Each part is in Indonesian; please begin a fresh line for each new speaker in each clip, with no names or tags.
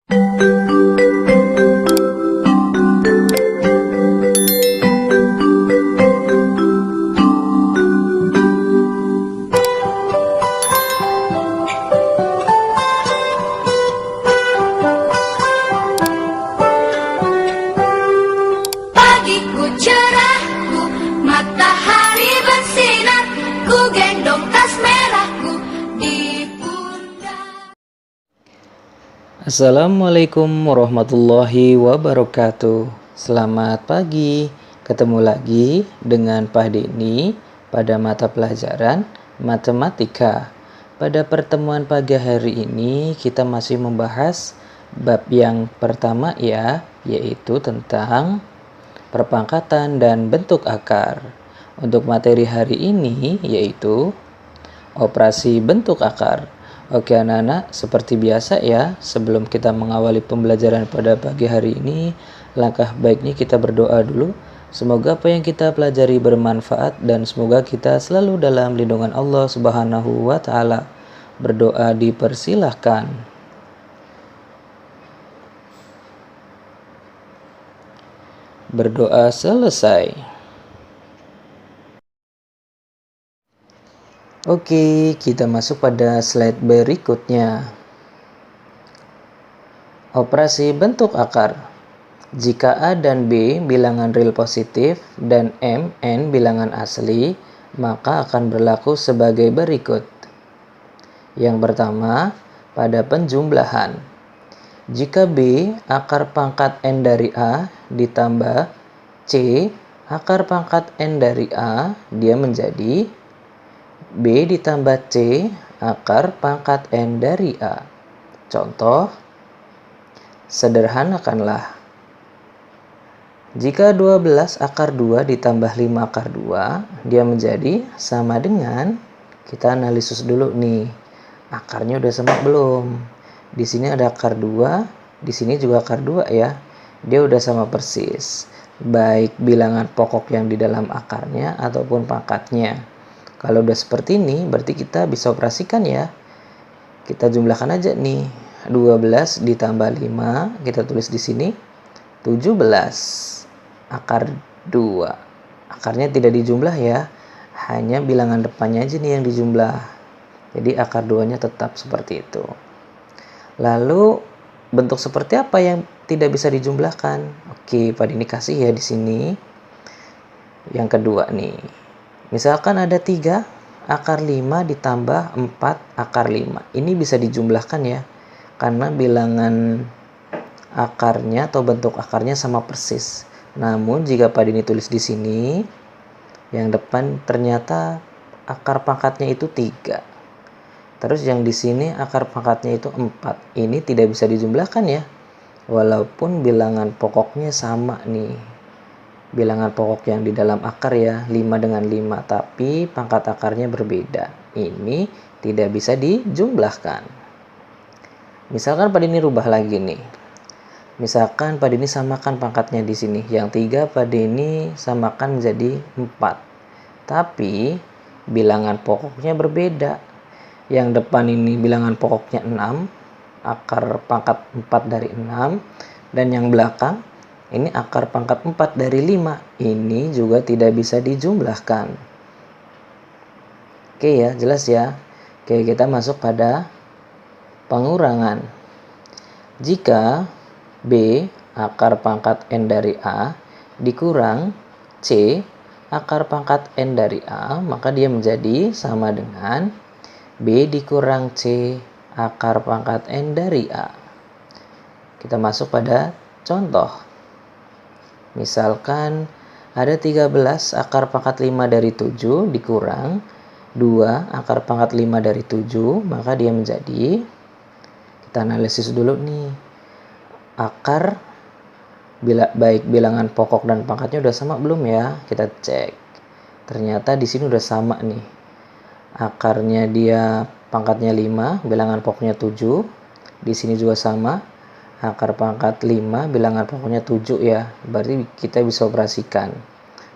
Pagiku cerahku, matahari bersinar, ku gendong tas merahku di pundak.
Assalamualaikum warahmatullahi wabarakatuh. Selamat pagi. Ketemu lagi dengan Pak Denny pada mata pelajaran matematika. Pada pertemuan pagi hari ini kita masih membahas bab yang pertama ya, yaitu tentang perpangkatan dan bentuk akar. Untuk materi hari ini yaitu operasi bentuk akar. Oke anak-anak, seperti biasa ya, sebelum kita mengawali pembelajaran pada pagi hari ini, langkah baiknya kita berdoa dulu. Semoga apa yang kita pelajari bermanfaat dan semoga kita selalu dalam lindungan Allah Subhanahu wa taala. Berdoa dipersilahkan. Berdoa selesai. Oke, kita masuk pada slide berikutnya. Operasi bentuk akar. Jika A dan B bilangan real positif dan M, N bilangan asli, maka akan berlaku sebagai berikut. Yang pertama, pada penjumlahan. Jika B akar pangkat N dari A ditambah C akar pangkat N dari A, dia menjadi B ditambah C akar pangkat N dari A. Contoh, sederhanakanlah. Jika 12 akar 2 ditambah 5 akar 2, dia menjadi sama dengan, kita analisis dulu nih, akarnya udah sama belum? Di sini ada akar 2, di sini juga akar 2 ya. Dia udah sama persis, baik bilangan pokok yang di dalam akarnya ataupun pangkatnya. Kalau udah seperti ini, berarti kita bisa operasikan ya. Kita jumlahkan aja nih. 12 ditambah 5, kita tulis di sini 17 akar 2. Akarnya tidak dijumlah ya, hanya bilangan depannya aja nih yang dijumlah. Jadi akar 2-nya tetap seperti itu. Lalu bentuk seperti apa yang tidak bisa dijumlahkan? Oke, Pak ini kasih ya di sini. Yang kedua nih. Misalkan ada 3 akar 5 ditambah 4 akar 5. Ini bisa dijumlahkan ya. Karena bilangan akarnya atau bentuk akarnya sama persis. Namun jika Pak ini tulis di sini, yang depan ternyata akar pangkatnya itu 3. Terus yang di sini akar pangkatnya itu 4. Ini tidak bisa dijumlahkan ya. Walaupun bilangan pokoknya sama nih. Bilangan pokok yang di dalam akar ya, 5 dengan 5. Tapi pangkat akarnya berbeda. Ini tidak bisa dijumlahkan. Misalkan pada ini rubah lagi nih. Misalkan pada ini samakan pangkatnya di sini. Yang 3 pada ini samakan menjadi 4. Tapi bilangan pokoknya berbeda. Yang depan ini bilangan pokoknya 6, akar pangkat 4 dari 6, dan yang belakang ini akar pangkat 4 dari 5. Ini juga tidak bisa dijumlahkan. Oke ya, jelas ya. Oke, kita masuk pada pengurangan. Jika B akar pangkat N dari A dikurang C akar pangkat N dari A, maka dia menjadi sama dengan B dikurang C akar pangkat N dari A. Kita masuk pada contoh. Misalkan ada 13 akar pangkat 5 dari 7 dikurang 2 akar pangkat 5 dari 7, maka dia menjadi, kita analisis dulu nih. Akar baik bilangan pokok dan pangkatnya udah sama belum ya? Kita cek. Ternyata di sini udah sama nih. Akarnya dia pangkatnya 5, bilangan pokoknya 7. Di sini juga sama. Akar pangkat 5, bilangan pokoknya 7 ya. Berarti kita bisa operasikan.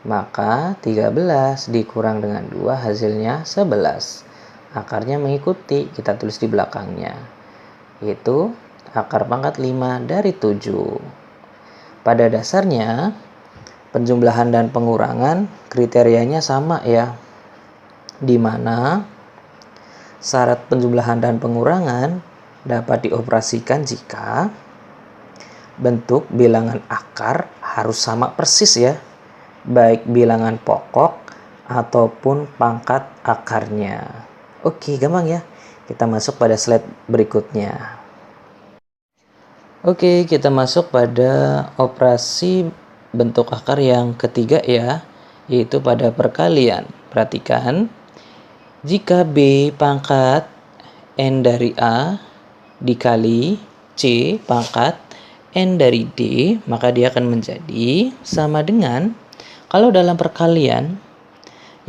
Maka 13 dikurang dengan 2 hasilnya 11. Akarnya mengikuti, kita tulis di belakangnya. Itu akar pangkat 5 dari 7. Pada dasarnya, penjumlahan dan pengurangan kriterianya sama ya, di mana syarat penjumlahan dan pengurangan dapat dioperasikan jika bentuk bilangan akar harus sama persis ya, baik bilangan pokok ataupun pangkat akarnya. Oke, gampang ya. Kita masuk pada slide berikutnya. Oke, kita masuk pada operasi bentuk akar yang ketiga ya, yaitu pada perkalian. Perhatikan, jika B pangkat N dari A dikali C pangkat N dari D, maka dia akan menjadi sama dengan, kalau dalam perkalian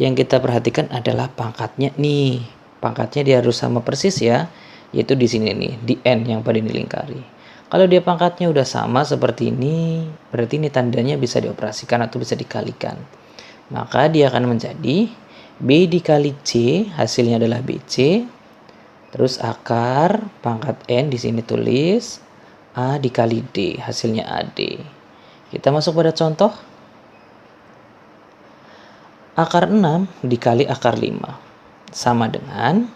yang kita perhatikan adalah pangkatnya nih. Pangkatnya dia harus sama persis ya, yaitu di sini nih, di N yang pada dilingkari. Kalau dia pangkatnya udah sama seperti ini, berarti ini tandanya bisa dioperasikan atau bisa dikalikan. Maka dia akan menjadi B dikali C, hasilnya adalah BC. Terus akar pangkat N di sini tulis A dikali D, hasilnya AD. Kita masuk pada contoh. Akar 6 dikali akar 5 sama dengan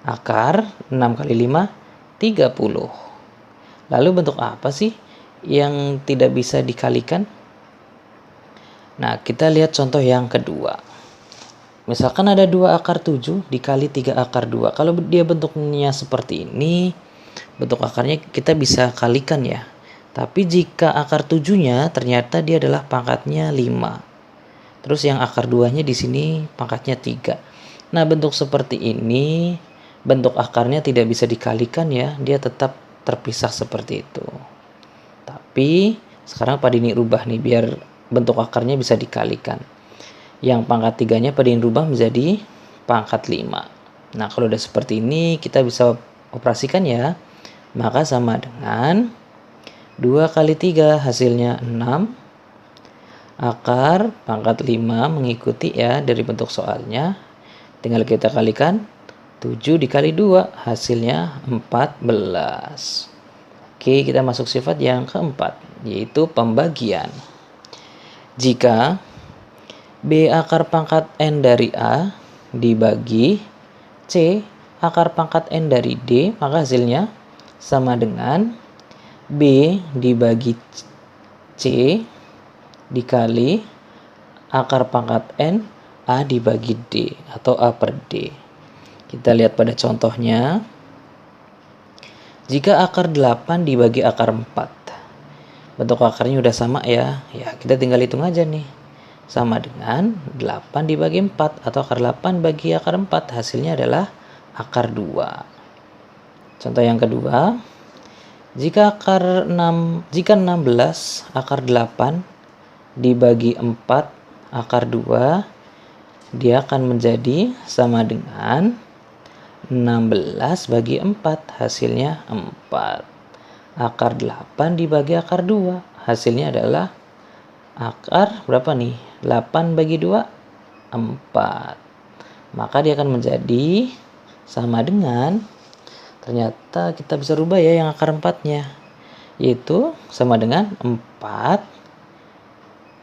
akar 6 kali 5, 30. Lalu bentuk apa sih yang tidak bisa dikalikan? Nah, kita lihat contoh yang kedua. Misalkan ada 2 akar 7 dikali 3 akar 2. Kalau dia bentuknya seperti ini, bentuk akarnya kita bisa kalikan ya. Tapi jika akar 7-nya ternyata dia adalah pangkatnya 5. Terus yang akar 2-nya di sini pangkatnya 3. Nah, bentuk seperti ini, bentuk akarnya tidak bisa dikalikan ya. Dia tetap terpisah seperti itu. Tapi sekarang Pak Dini rubah nih biar bentuk akarnya bisa dikalikan. Yang pangkat 3-nya Pak Dini rubah menjadi pangkat 5. Nah, kalau udah seperti ini kita bisa operasikan ya. Maka sama dengan 2 kali 3 hasilnya 6. Akar pangkat 5 mengikuti ya dari bentuk soalnya. Tinggal kita kalikan 7 dikali 2 hasilnya 14. Oke, kita masuk sifat yang keempat, yaitu pembagian. Jika B akar pangkat N dari A dibagi C akar pangkat N dari D, maka hasilnya sama dengan B dibagi C dikali akar pangkat N A dibagi D atau A per D. Kita lihat pada contohnya. Jika akar 8 dibagi akar 4. Bentuk akarnya udah sama ya. Ya, kita tinggal hitung aja nih. Sama dengan 8 dibagi 4 atau akar 8 bagi akar 4. Hasilnya adalah akar 2. Contoh yang kedua. Jika 16 akar 8 dibagi 4 akar 2, dia akan menjadi sama dengan 16 bagi 4, hasilnya 4. Akar 8 dibagi akar 2, hasilnya adalah akar berapa nih? 8 bagi 2, 4. Maka dia akan menjadi sama dengan, ternyata kita bisa rubah ya yang akar 4-nya, yaitu sama dengan 4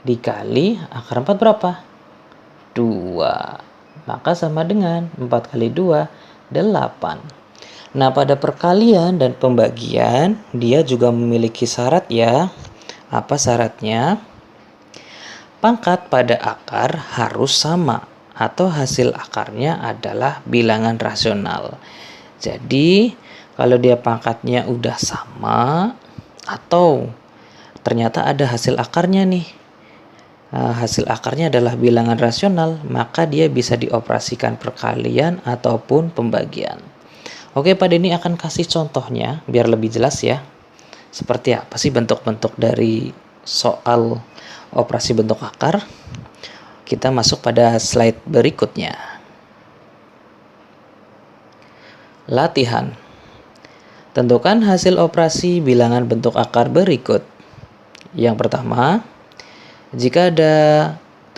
dikali akar 4 berapa? 2. Maka sama dengan 4 kali 2, 8. Nah, pada perkalian dan pembagian dia juga memiliki syarat ya. Apa syaratnya? Pangkat pada akar harus sama atau hasil akarnya adalah bilangan rasional. Jadi, kalau dia pangkatnya udah sama atau ternyata ada hasil akarnya nih, hasil akarnya adalah bilangan rasional, maka dia bisa dioperasikan perkalian ataupun pembagian. Oke, Pak Denny akan kasih contohnya biar lebih jelas ya. Seperti apa sih bentuk-bentuk dari soal operasi bentuk akar? Kita masuk pada slide berikutnya. Latihan. Tentukan hasil operasi bilangan bentuk akar berikut. Yang pertama, jika ada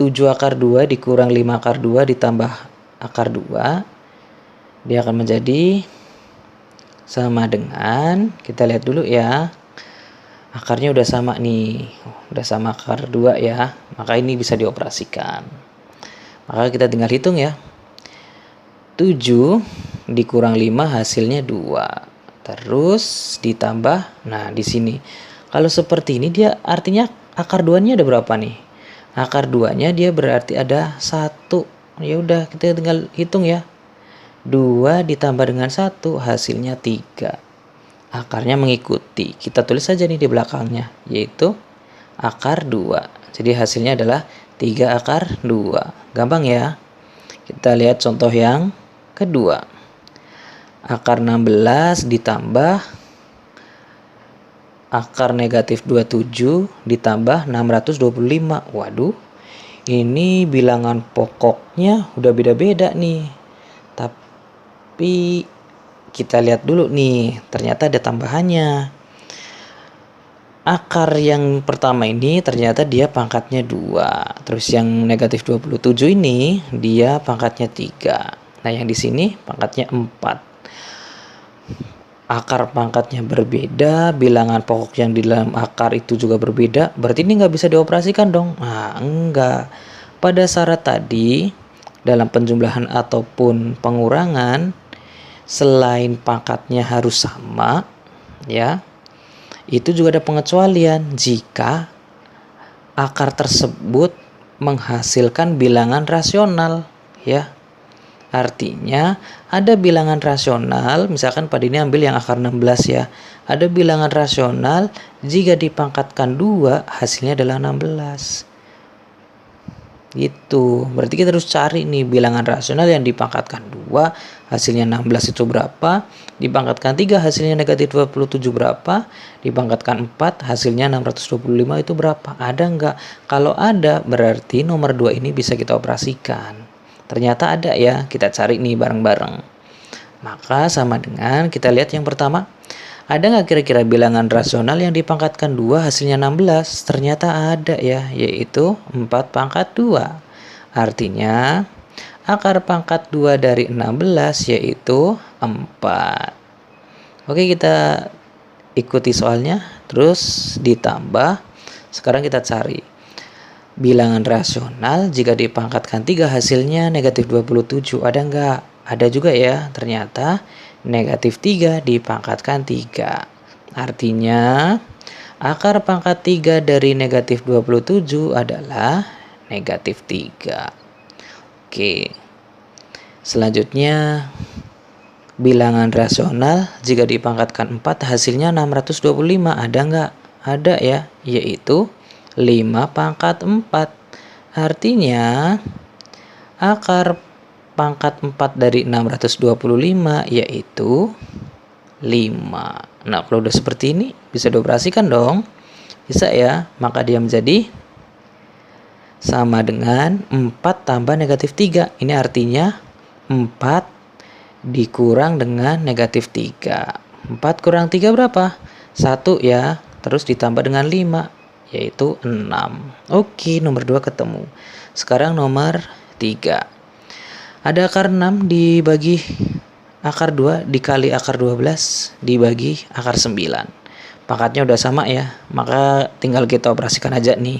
7 akar 2 dikurang 5 akar 2 ditambah akar 2, dia akan menjadi sama dengan, kita lihat dulu ya, akarnya udah sama nih, udah sama akar 2 ya, maka ini bisa dioperasikan. Maka kita tinggal hitung ya, 7 dikurang 5 hasilnya 2, terus ditambah, nah di sini kalau seperti ini dia artinya akar 2-nya ada berapa nih? Akar 2-nya dia berarti ada 1. Ya udah, kita tinggal hitung ya, 2 ditambah dengan 1 hasilnya 3. Akarnya mengikuti. Kita tulis saja nih di belakangnya, yaitu akar 2. Jadi hasilnya adalah 3 akar 2. Gampang ya. Kita lihat contoh yang kedua. Akar 16 ditambah akar negatif 27 ditambah 625. Waduh, ini bilangan pokoknya udah beda-beda nih. Tapi kita lihat dulu nih, ternyata ada tambahannya. Akar yang pertama ini ternyata dia pangkatnya 2. Terus yang negatif 27 ini dia pangkatnya 3. Nah, yang di sini pangkatnya 4. Akar pangkatnya berbeda, bilangan pokok yang di dalam akar itu juga berbeda. Berarti ini nggak bisa dioperasikan dong. Nah, enggak. Pada syarat tadi, dalam penjumlahan ataupun pengurangan, selain pangkatnya harus sama, ya, itu juga ada pengecualian jika akar tersebut menghasilkan bilangan rasional, ya. Artinya ada bilangan rasional, misalkan pada ini ambil yang akar 16 ya. Ada bilangan rasional jika dipangkatkan 2 hasilnya adalah 16. Gitu. Berarti kita harus cari nih bilangan rasional yang dipangkatkan 2 hasilnya 16 itu berapa, dipangkatkan 3 hasilnya negatif 27 berapa, dipangkatkan 4 hasilnya 625 itu berapa. Ada enggak? Kalau ada berarti nomor 2 ini bisa kita operasikan. Ternyata ada ya, kita cari nih bareng-bareng. Maka sama dengan kita lihat yang pertama, ada nggak kira-kira bilangan rasional yang dipangkatkan 2 hasilnya 16? Ternyata ada ya, yaitu 4 pangkat 2. Artinya akar pangkat 2 dari 16 yaitu 4. Oke, kita ikuti soalnya, terus ditambah. Sekarang kita cari bilangan rasional jika dipangkatkan 3 hasilnya negatif 27. Ada nggak? Ada juga ya, ternyata negatif 3 dipangkatkan 3. Artinya akar pangkat 3 dari negatif 27 adalah negatif 3. Oke. Selanjutnya bilangan rasional jika dipangkatkan 4 hasilnya 625. Ada nggak? Ada ya, yaitu 5 pangkat 4. Artinya akar pangkat 4 dari 625 yaitu 5. Nah, kalau udah seperti ini bisa dioperasikan dong. Bisa ya, maka dia menjadi sama dengan 4 tambah negatif 3. Ini artinya 4 dikurang dengan negatif 3. 4 kurang 3 berapa? 1 ya. Terus ditambah dengan 5, yaitu 6. Oke, nomor 2 ketemu. Sekarang nomor 3. Ada akar 6 dibagi akar 2 dikali akar 12 dibagi akar 9. Pangkatnya udah sama ya, maka tinggal kita operasikan aja nih.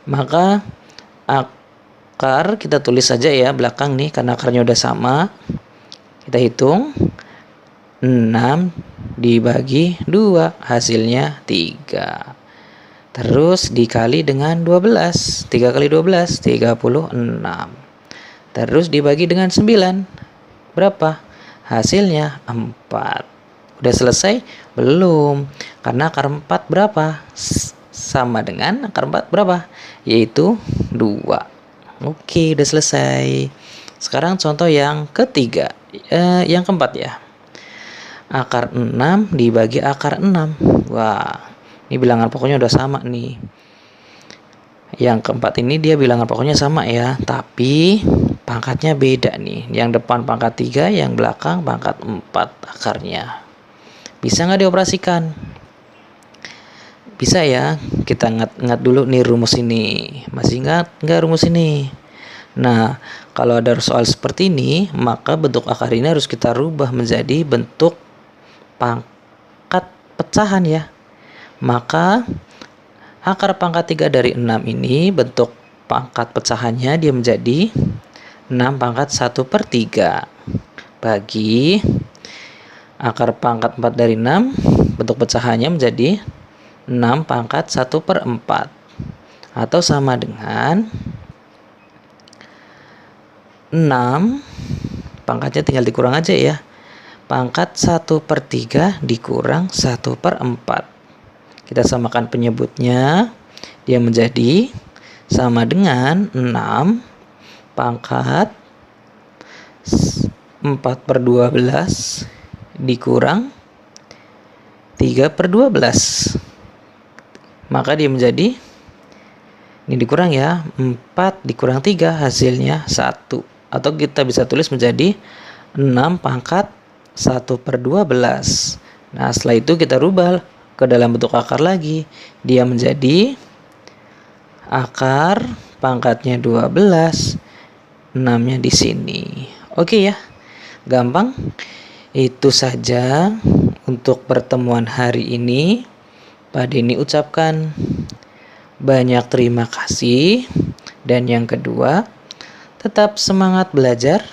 Maka akar kita tulis saja ya belakang nih, karena akarnya udah sama. Kita hitung 6 dibagi 2 hasilnya 3. Terus dikali dengan 12. 3 kali 12 36. Terus dibagi dengan 9. Berapa? Hasilnya 4. Udah selesai? Belum. Karena akar 4 berapa? Sama dengan akar 4 berapa? Yaitu 2. Oke, udah selesai. Sekarang contoh yang ketiga. Yang keempat ya. Akar 6 dibagi akar 6. Wah, ini bilangan pokoknya udah sama nih. Yang keempat ini dia bilangan pokoknya sama ya, tapi pangkatnya beda nih. Yang depan pangkat 3, yang belakang pangkat 4 akarnya. Bisa nggak dioperasikan? Bisa ya. Kita ingat dulu nih rumus ini. Masih ingat nggak rumus ini? Nah, kalau ada soal seperti ini, maka bentuk akar ini harus kita rubah menjadi bentuk pangkat pecahan ya. Maka akar pangkat 3 dari 6 ini bentuk pangkat pecahannya dia menjadi 6 pangkat 1/3. Bagi akar pangkat 4 dari 6, bentuk pecahannya menjadi 6 pangkat 1/4. Atau sama dengan 6, pangkatnya tinggal dikurang aja ya. Pangkat 1/3 dikurang 1/4. Kita samakan penyebutnya. Dia menjadi sama dengan 6 pangkat 4/12 dikurang 3/12. Maka dia menjadi, ini dikurang ya, 4 dikurang 3 hasilnya 1. Atau kita bisa tulis menjadi 6 pangkat 1/12. Nah, setelah itu kita rubah ke dalam bentuk akar lagi. Dia menjadi akar pangkatnya 12, 6-nya di sini. Oke ya, gampang. Itu saja untuk pertemuan hari ini. Pak Denny ucapkan banyak terima kasih. Dan yang kedua, tetap semangat belajar.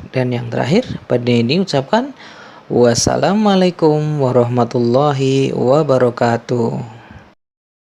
Dan yang terakhir, Pak Denny ucapkan wassalamualaikum warahmatullahi wabarakatuh.